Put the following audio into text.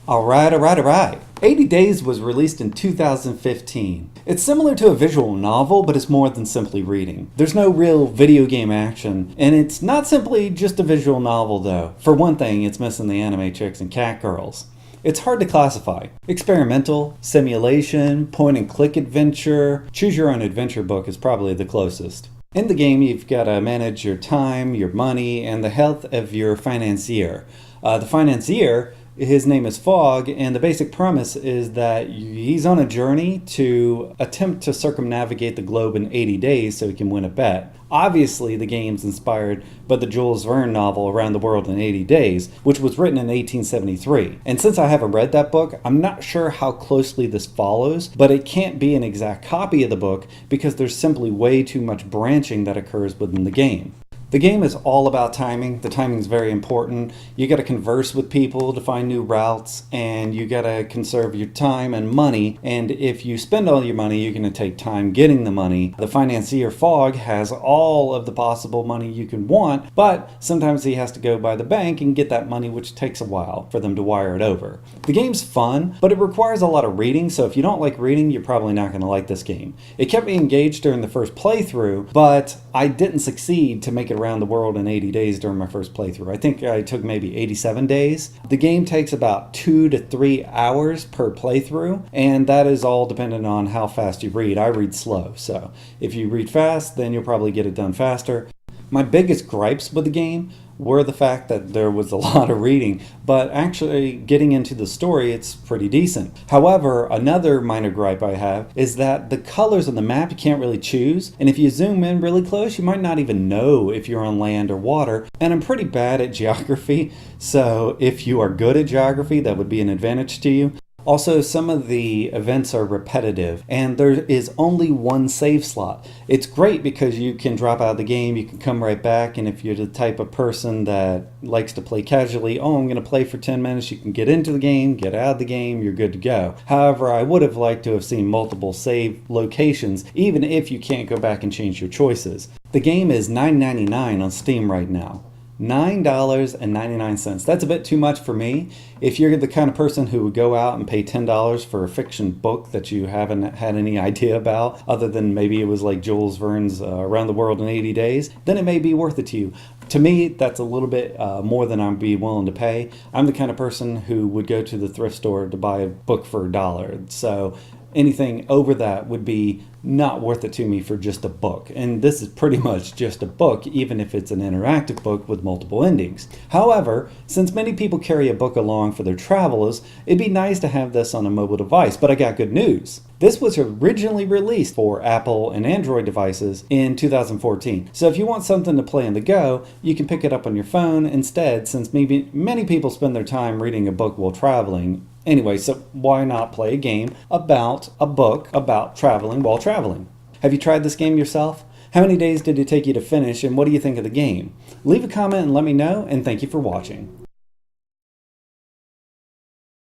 Alright. 80 Days was released in 2015. It's similar to a visual novel, but it's more than simply reading. There's no real video game action, and it's not simply just a visual novel though. For one thing, it's missing the anime chicks and cat girls. It's hard to classify. Experimental, simulation, point and click adventure, choose your own adventure book is probably the closest. In the game, you've got to manage your time, your money, and the health of your financier. The financier, his name is Fogg, and the basic premise is that he's on a journey to attempt to circumnavigate the globe in 80 days so he can win a bet. Obviously, the game's inspired by the Jules Verne novel Around the World in 80 Days, which was written in 1873. And since I haven't read that book, I'm not sure how closely this follows, but it can't be an exact copy of the book because there's simply way too much branching that occurs within the game. The game is all about timing. The timing is very important. You got to converse with people to find new routes, and you got to conserve your time and money. And if you spend all your money, you're going to take time getting the money. The financier Fogg has all of the possible money you can want, but sometimes he has to go by the bank and get that money, which takes a while for them to wire it over. The game's fun, but it requires a lot of reading, so if you don't like reading, you're probably not going to like this game. It kept me engaged during the first playthrough, but I didn't succeed to make it around the world in 80 days during my first playthrough. I think I took maybe 87 days. The game takes about 2 to 3 hours per playthrough, and that is all dependent on how fast you read. I read slow, so if you read fast, then you'll probably get it done faster. My biggest gripes with the game were the fact that there was a lot of reading, but actually getting into the story, it's pretty decent. However, another minor gripe I have is that the colors on the map you can't really choose, and if you zoom in really close, you might not even know if you're on land or water, and I'm pretty bad at geography, so if you are good at geography, that would be an advantage to you. Also, some of the events are repetitive, and there is only one save slot. It's great because you can drop out of the game, you can come right back, and if you're the type of person that likes to play casually, I'm going to play for 10 minutes, you can get into the game, get out of the game, you're good to go. However, I would have liked to have seen multiple save locations, even if you can't go back and change your choices. The game is $9.99 on Steam right now. $9.99. That's a bit too much for me. If you're the kind of person who would go out and pay $10 for a fiction book that you haven't had any idea about, other than maybe it was like Jules Verne's Around the World in 80 Days, then it may be worth it to you. To me, that's a little bit more than I'd be willing to pay. I'm the kind of person who would go to the thrift store to buy a book for $1. So anything over that would be not worth it to me for just a book. And this is pretty much just a book, even if it's an interactive book with multiple endings. However, since many people carry a book along for their travels, it'd be nice to have this on a mobile device, but I got good news. This was originally released for Apple and Android devices in 2014. So if you want something to play on the go, you can pick it up on your phone instead, since maybe many people spend their time reading a book while traveling. Anyway, so why not play a game about a book about traveling while traveling? Have you tried this game yourself? How many days did it take you to finish, and what do you think of the game? Leave a comment and let me know, and thank you for watching.